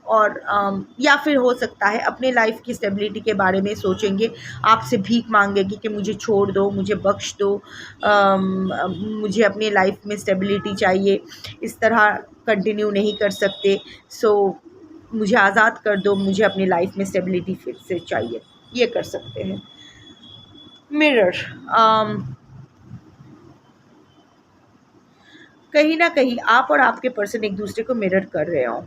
और या फिर हो सकता है अपने लाइफ की स्टेबिलिटी के बारे में सोचेंगे, आपसे भीख मांगेगी कि मुझे छोड़ दो, मुझे बख्श दो, मुझे अपनी लाइफ में स्टेबिलिटी चाहिए, इस तरह कंटिन्यू नहीं कर सकते, सो मुझे आज़ाद कर दो, मुझे अपनी लाइफ में स्टेबिलिटी फिर से चाहिए, ये कर सकते हैं। मिरर, कहीं ना कहीं आप और आपके पर्सन एक दूसरे को मिरर कर रहे हो।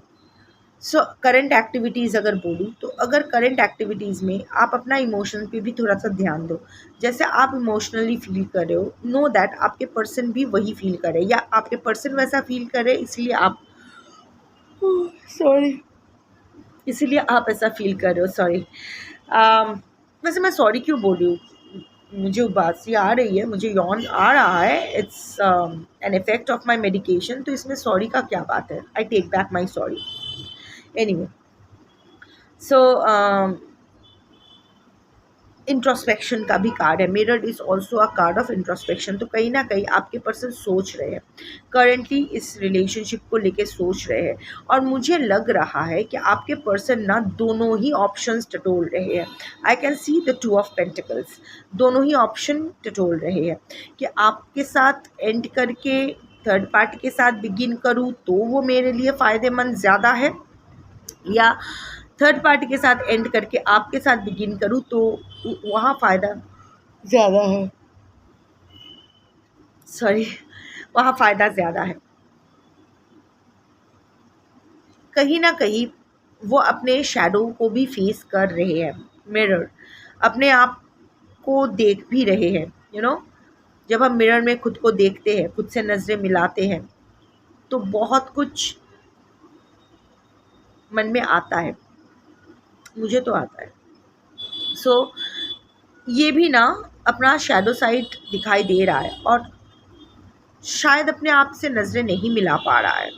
सो करंट एक्टिविटीज़ अगर बोलूँ तो अगर करंट एक्टिविटीज़ में आप अपना इमोशन पे भी थोड़ा सा ध्यान दो। जैसे आप इमोशनली फील कर रहे हो, नो दैट आपके पर्सन भी वही फील करे, या आपके पर्सन वैसा फील करे इसलिए आप सॉरी इसीलिए आप ऐसा फील कर रहे हो। सॉरी, वैसे मैं सॉरी क्यों बोल रही हूँ, मुझे उबासी आ रही है, मुझे यौन आ रहा है, it's an effect of my medication, तो इसमें सॉरी का क्या बात है, I take back my sorry. Anyway, so introspection का भी कार्ड है, mirror is also a card of introspection. तो कहीं ना कहीं आपके पर्सन सोच रहे हैं, करेंटली इस रिलेशनशिप को लेके सोच रहे हैं, और मुझे लग रहा है कि आपके पर्सन ना दोनों ही ऑप्शंस टटोल रहे हैं। आई can see the two of pentacles, दोनों ही ऑप्शन टटोल रहे हैं कि आपके साथ एंड करके थर्ड पार्टी के साथ बिगिन करूँ तो वो मेरे लिए फ़ायदेमंद ज़्यादा है, या थर्ड पार्टी के साथ एंड करके आपके साथ बिगिन करूँ तो वहाँ फ़ायदा ज़्यादा है, सॉरी, वहाँ फ़ायदा ज़्यादा है। कहीं ना कहीं वो अपने शैडो को भी फेस कर रहे हैं, मिरर अपने आप को देख भी रहे हैं, जब हम मिरर में खुद को देखते हैं, खुद से नज़रें मिलाते हैं, तो बहुत कुछ मन में आता है, मुझे तो आता है। सो ये भी ना अपना शैडो साइड दिखाई दे रहा है, और शायद अपने आप से नज़रें नहीं मिला पा रहा है,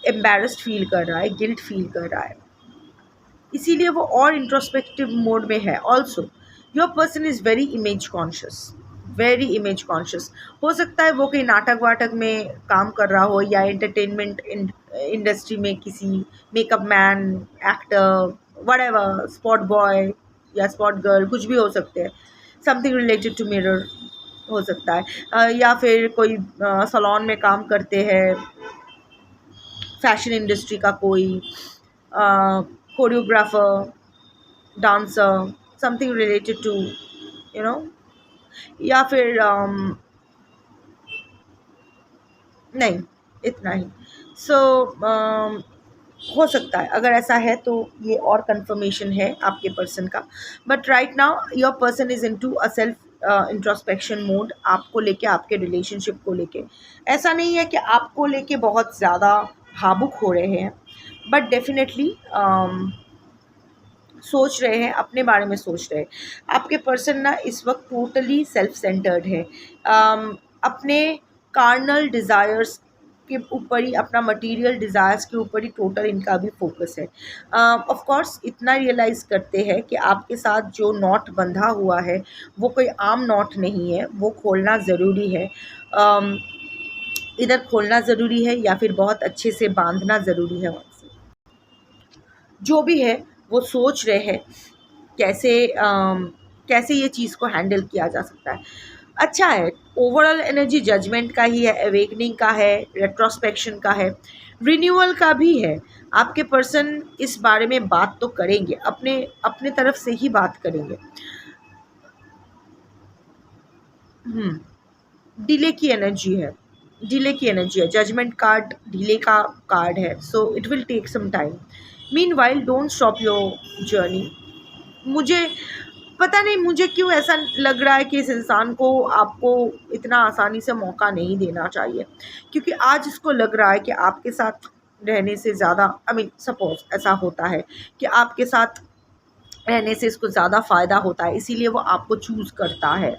एम्बैरेस्ड फील कर रहा है, गिल्ट फील कर रहा है, इसीलिए वो और इंट्रोस्पेक्टिव मोड में है। Also your person is very image conscious, very image conscious. हो सकता है वो कहीं नाटक वाटक में काम कर रहा हो, या एंटरटेनमेंट इंडस्ट्री में किसी makeup man, actor, whatever, spot boy या स्पॉट गर्ल, कुछ भी हो सकते हैं, समथिंग रिलेटेड टू मिरर हो सकता है, या फिर कोई सलोन में काम करते हैं, फैशन इंडस्ट्री का कोई choreographer, dancer, something related to you know या फिर नहीं, इतना ही। सो हो सकता है, अगर ऐसा है तो ये और कंफर्मेशन है आपके पर्सन का। But right now your person is into a self introspection mode, आपको लेके, आपके रिलेशनशिप को लेके। ऐसा नहीं है कि आपको लेके बहुत ज़्यादा भावुक हो रहे हैं, बट डेफिनेटली सोच रहे हैं, अपने बारे में सोच रहे हैं। आपके पर्सन ना इस वक्त टोटली सेल्फ सेंटर्ड है, अपने कार्नल डिज़ायर्स के ऊपर ही, अपना मटेरियल डिज़ायर्स के ऊपर ही टोटल इनका भी फोकस है। ऑफ कोर्स इतना रियलाइज़ करते हैं कि आपके साथ जो नॉट बंधा हुआ है वो कोई आम नॉट नहीं है, वो खोलना ज़रूरी है। इधर खोलना ज़रूरी है या फिर बहुत अच्छे से बांधना ज़रूरी है। जो भी है वो सोच रहे हैं कैसे कैसे ये चीज़ को हैंडल किया जा सकता है। अच्छा है, ओवरऑल एनर्जी जजमेंट का ही है, अवेकनिंग का है, रेट्रोस्पेक्शन का है, रिन्यूअल का भी है। आपके पर्सन इस बारे में बात तो करेंगे, अपने अपने तरफ से ही बात करेंगे। डिले की एनर्जी है, डिले की एनर्जी है, जजमेंट कार्ड डिले का कार्ड है, so it will take some time. Meanwhile don't stop your journey. मुझे पता नहीं, मुझे क्यों ऐसा लग रहा है कि इस इंसान को आपको इतना आसानी से मौका नहीं देना चाहिए, क्योंकि आज इसको लग रहा है कि आपके साथ रहने से ज़्यादा, आई मीन सपोज ऐसा होता है कि आपके साथ रहने से इसको ज़्यादा फ़ायदा होता है, इसीलिए वो आपको चूज़ करता है।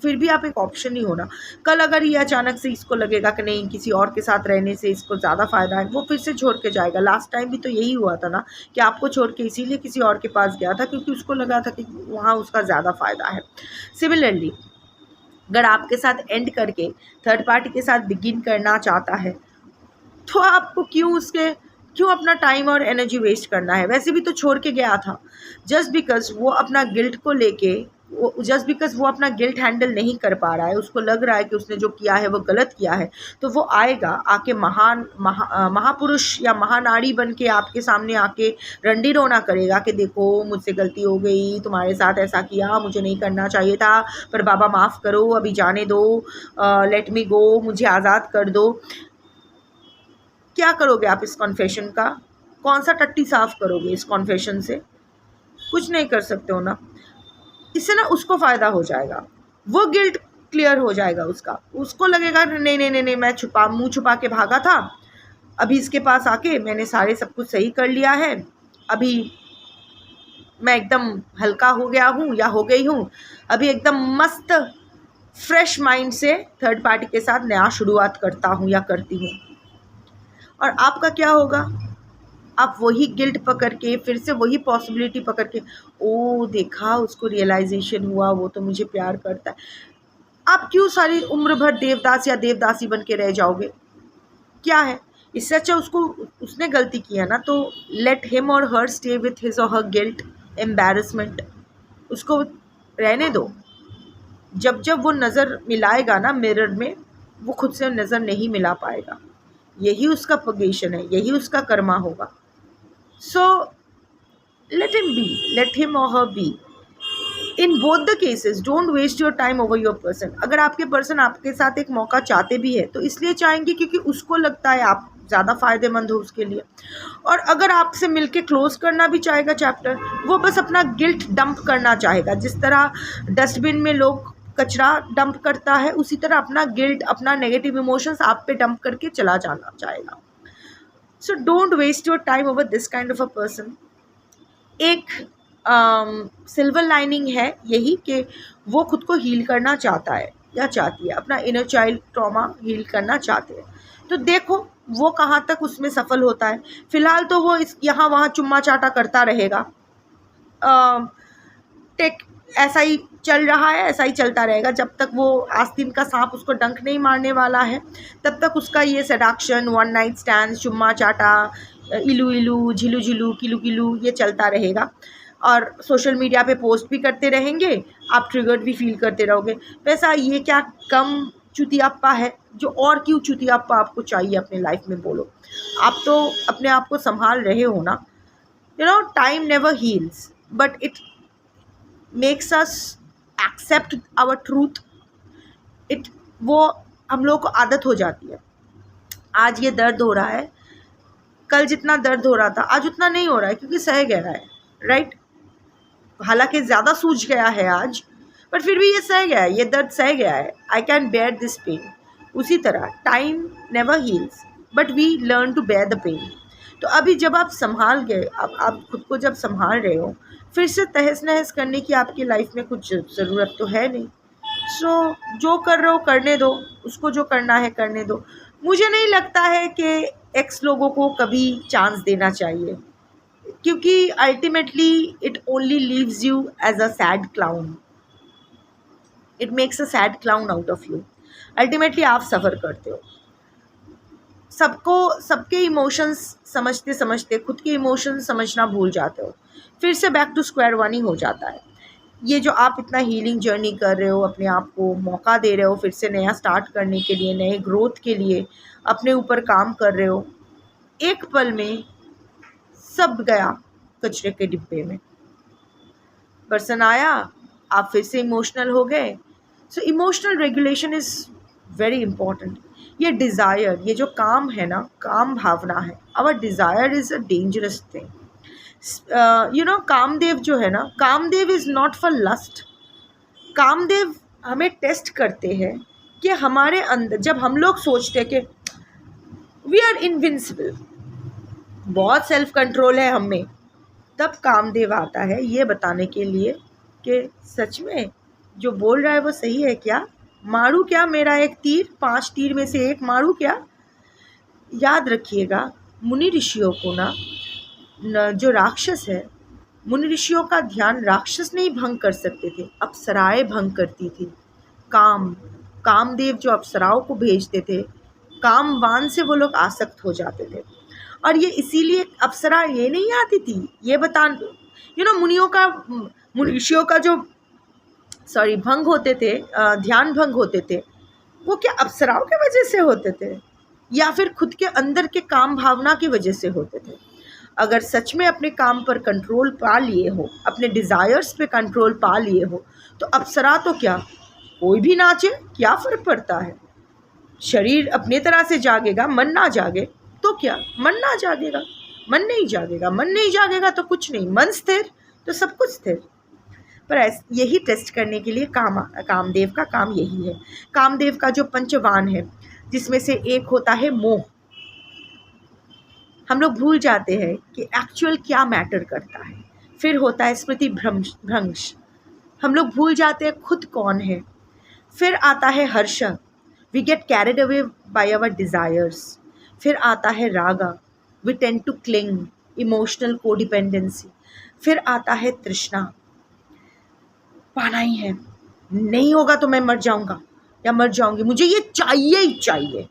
फिर भी आप एक ऑप्शन ही हो ना। कल अगर ये अचानक से इसको लगेगा कि नहीं, किसी और के साथ रहने से इसको ज़्यादा फ़ायदा है, वो फिर से छोड़ के जाएगा। लास्ट टाइम भी तो यही हुआ था ना, कि आपको छोड़ के इसीलिए किसी और के पास गया था क्योंकि उसको लगा था कि वहाँ उसका ज़्यादा फ़ायदा है। सिमिलरली अगर आपके साथ एंड करके थर्ड पार्टी के साथ बिगिन करना चाहता है, तो आपको क्यों उसके क्यों अपना टाइम और एनर्जी वेस्ट करना है? वैसे भी तो छोड़ के गया था। जस्ट बिकॉज वो अपना गिल्ट को लेके, जस्ट बिकॉज वो अपना गिल्ट हैंडल नहीं कर पा रहा है, उसको लग रहा है कि उसने जो किया है वो गलत किया है, तो वो आएगा आके महापुरुष या महानारी बन के आपके सामने आके रंडी रोना करेगा कि देखो मुझसे गलती हो गई, तुम्हारे साथ ऐसा किया, मुझे नहीं करना चाहिए था, पर बाबा माफ़ करो, अभी जाने दो, लेट मी गो, मुझे आज़ाद कर दो। क्या करोगे आप इस कॉन्फेशन का? कौन सा टट्टी साफ करोगे इस कॉन्फेशन से? कुछ नहीं कर सकते हो ना। इससे ना उसको फ़ायदा हो जाएगा, वो गिल्ट क्लियर हो जाएगा उसका, उसको लगेगा नहीं नहीं नहीं नहीं, मैं मुंह छुपा के भागा था, अभी इसके पास आके मैंने सारे सब कुछ सही कर लिया है, अभी मैं एकदम हल्का हो गया हूँ या हो गई हूँ, अभी एकदम मस्त फ्रेश माइंड से थर्ड पार्टी के साथ नया शुरुआत करता हूँ या करती हूँ। और आपका क्या होगा? आप वही गिल्ट पकड़ के फिर से वही पॉसिबिलिटी पकड़ के, ओ देखा उसको रियलाइजेशन हुआ, वो तो मुझे प्यार करता है। आप क्यों सारी उम्र भर देवदास या देवदासी बन के रह जाओगे? क्या है इससे अच्छा, उसने गलती की है ना, तो लेट हिम और हर स्टे विथ हिज और हर गिल्ट, एम्बैरसमेंट, उसको रहने दो। जब जब वो नज़र मिलाएगा ना मिरर में, वो खुद से नज़र नहीं मिला पाएगा, यही उसका पगेशन है, यही उसका कर्मा होगा। सो let him be, let him or her be. In both the cases, don't waste your time over your person. अगर आपके पर्सन आपके साथ एक मौका चाहते भी है तो इसलिए चाहेंगे क्योंकि उसको लगता है आप ज़्यादा फ़ायदेमंद हो उसके लिए, और अगर आपसे मिलके क्लोज करना भी चाहेगा चैप्टर, वो बस अपना गिल्ट डंप करना चाहेगा। जिस तरह डस्टबिन में लोग कचरा डंप करता है, उसी तरह अपना गिल्ट, अपना नेगेटिव इमोशंस आप पे डंप करके चला जाना चाहेगा। So don't waste your time over this kind of a person. एक सिल्वर लाइनिंग है यही कि वो खुद को हील करना चाहता है या चाहती है, अपना इनर चाइल्ड ट्रॉमा हील करना चाहते हैं, तो देखो वो कहाँ तक उसमें सफल होता है। फिलहाल तो वो इस यहाँ वहाँ चुम्मा चाटा करता रहेगा, टेक ऐसा ही चल रहा है, ऐसा ही चलता रहेगा जब तक वो आस्तीन का सांप उसको डंक नहीं मारने वाला है, तब तक उसका ये सेडक्शन, वन नाइट स्टैंड, चुम्मा चाटा, इलू इलू, झिलू झिलू, किलू किलू, ये चलता रहेगा। और सोशल मीडिया पे पोस्ट भी करते रहेंगे, आप ट्रिगर्ड भी फील करते रहोगे। वैसा ये क्या कम चुतियाप्पा है? जो और क्यों चुतियाप्पा आपको चाहिए अपने लाइफ में, बोलो। आप तो अपने आप को संभाल रहे हो ना। You know, time never heals but it makes us accept our truth. वो हम लोग को आदत हो जाती है। आज ये दर्द हो रहा है, कल जितना दर्द हो रहा था आज उतना नहीं हो रहा है, क्योंकि सह गया है, राइट। हालांकि ज़्यादा सूझ गया है आज, पर फिर भी ये सह गया है, ये दर्द सह गया है। I can bear this pain. उसी तरह time never heals but we learn to bear the pain. तो अभी जब आप संभाल गए, अब आप खुद को जब संभाल रहे हो, फिर से तहस नहस करने की आपकी लाइफ में कुछ ज़रूरत तो है नहीं। सो जो कर रहे हो करने दो, उसको जो करना है करने दो। मुझे नहीं लगता है कि एक्स लोगों को कभी चांस देना चाहिए, क्योंकि ultimately it only leaves you as a sad clown. It makes a sad clown out of you. Ultimately आप सफ़र करते हो। सबके इमोशंस समझते समझते खुद के इमोशंस समझना भूल जाते हो, फिर से बैक टू स्क्वायर वन ही हो जाता है। ये जो आप इतना हीलिंग जर्नी कर रहे हो, अपने आप को मौका दे रहे हो फिर से नया स्टार्ट करने के लिए, नए ग्रोथ के लिए अपने ऊपर काम कर रहे हो, एक पल में सब गया कचरे के डिब्बे में। पर्सन आया, आप फिर से इमोशनल हो गए। So emotional regulation is very important. ये डिज़ायर, ये जो काम है ना, काम भावना है, our desire is a dangerous thing. You know, Kamdev जो है ना, Kamdev is not for lust. Kamdev हमें टेस्ट करते हैं कि हमारे अंदर, जब हम लोग सोचते हैं कि वी आर इनविंसिबल, बहुत सेल्फ कंट्रोल है हम में, तब कामदेव आता है ये बताने के लिए कि सच में जो बोल रहा है वो सही है क्या? मारूं क्या मेरा एक तीर, 5 तीर में से एक मारूं क्या? याद रखिएगा, मुनि ऋषियों को ना जो राक्षस है, मुनि ऋषियों का ध्यान राक्षस नहीं भंग कर सकते थे, अप्सराएं भंग करती थी। कामदेव जो अप्सराओं को भेजते थे, कामवान से वो लोग आसक्त हो जाते थे। और ये इसीलिए अप्सरा ये नहीं आती थी, ये बता मुनियों का, ऋषियों का जो भंग होते थे, ध्यान भंग होते थे, वो क्या अप्सराओं के वजह से होते थे या फिर खुद के अंदर के काम भावना की वजह से होते थे? अगर सच में अपने काम पर कंट्रोल पा लिए हो, अपने डिज़ायर्स पे कंट्रोल पा लिए हो, तो अप्सरा तो क्या, कोई भी नाचे, क्या फ़र्क पड़ता है? शरीर अपने तरह से जागेगा, मन ना जागे तो क्या, मन ना जागेगा, मन नहीं जागेगा, मन नहीं जागेगा तो कुछ नहीं, मन स्थिर तो सब कुछ स्थिर। पर यही टेस्ट करने के लिए कामदेव का काम यही है। कामदेव का जो पंचवान है, जिसमें से एक होता है मोह। हम लोग भूल जाते हैं कि एक्चुअल क्या मैटर करता है। फिर होता है स्मृति भ्रंश, हम लोग भूल जाते हैं खुद कौन है। फिर आता है हर्ष, we get carried away by our desires. फिर आता है raga, we tend to cling, emotional codependency. फिर आता है तृष्णा, पाना ही है, नहीं होगा तो मैं मर जाऊंगा या मर जाऊंगी, मुझे ये चाहिए ही चाहिए।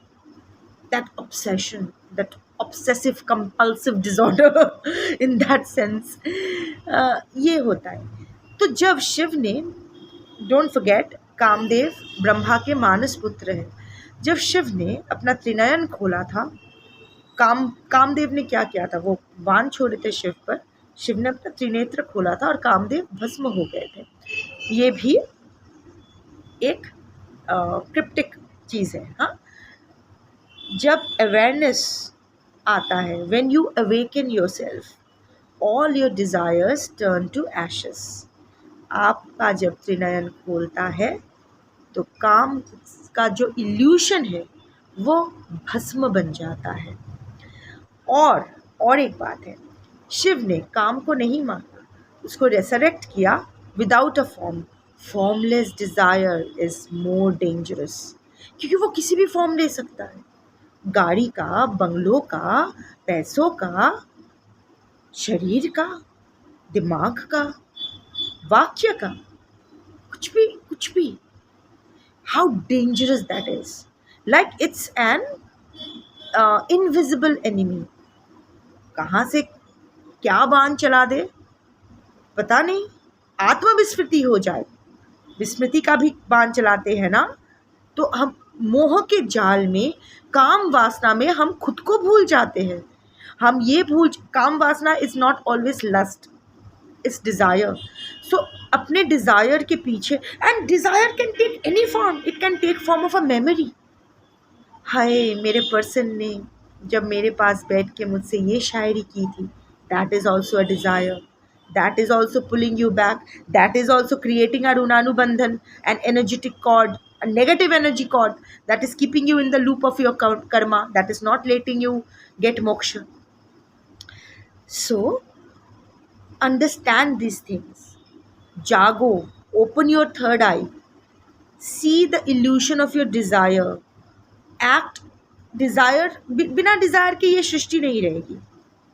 That obsession, that obsessive compulsive disorder in that sense, ये होता है। तो जब शिव ने, डोंट फॉरगेट, कामदेव ब्रह्मा के मानस पुत्र हैं। जब शिव ने अपना त्रिनयन खोला था, कामदेव ने क्या किया था, वो बाण छोड़े थे शिव पर, शिव ने अपना त्रिनेत्र खोला था और कामदेव भस्म हो गए थे। ये भी एक क्रिप्टिक चीज़ है। हाँ, जब अवेयरनेस आता है, when you awaken yourself, all your desires turn to ashes. आपका जब त्रिनयन खोलता है तो काम का जो इल्यूशन है वो भस्म बन जाता है। और एक बात है, शिव ने काम को नहीं माना, उसको रेसरेक्ट किया without a form. Formless desire is more dangerous, क्योंकि वो किसी भी फॉर्म ले सकता है, गाड़ी का, बंगलों का, पैसों का, शरीर का, दिमाग का, वाक्य का, कुछ भी। How dangerous that is, like it's an invisible enemy. कहाँ से क्या बाण चला दे पता नहीं, आत्मविस्मृति हो जाए, विस्मृति का भी बाण चलाते हैं ना। तो हम मोह के जाल में, काम वासना में हम खुद को भूल जाते हैं। हम ये काम वासना is not always lust, it's desire. So अपने डिज़ायर के पीछे, and desire can take any form, it can take form of a memory. हाय, मेरे पर्सन ने जब मेरे पास बैठ के मुझसे ये शायरी की थी, that is also a desire, that is also pulling you back, that is also creating a runanubandhan, an energetic cord, a negative energy cord that is keeping you in the loop of your karma, that is not letting you get moksha. So understand these things, jago, open your third eye, see the illusion of your desire, act. desire, बिना desire के ये सृष्टि नहीं रहेगी.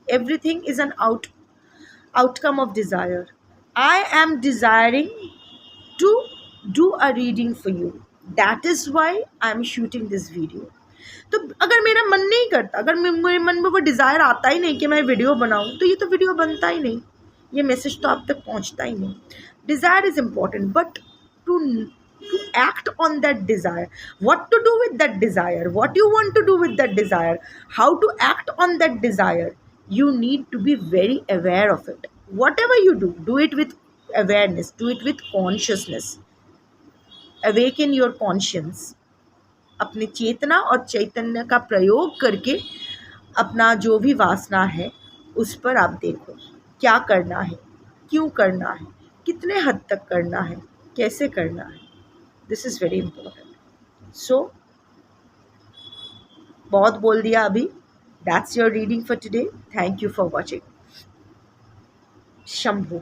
Everything is an outcome of desire. I am desiring to do a reading for you. That is why I am shooting this video. तो अगर मेरा मन नहीं करता, अगर मेरे मन में वो डिज़ायर आता ही नहीं कि मैं वीडियो बनाऊं, तो ये तो वीडियो बनता ही नहीं, ये मैसेज तो आप तक पहुंचता ही नहीं. Desire is important, but to act on that desire, what to do with that desire, what you want to do with that desire, how to act on that desire, you need to be very aware of it. Whatever you do it with awareness, do it with consciousness. Awaken your conscience. अपने चेतना और चैतन्य का प्रयोग करके अपना जो भी वासना है उस पर आप देखो, क्या करना है, क्यों करना है, कितने हद तक करना है, कैसे करना है. This is very important. So बहुत बोल दिया अभी. That's your reading for today. Thank you for watching. Shambhu.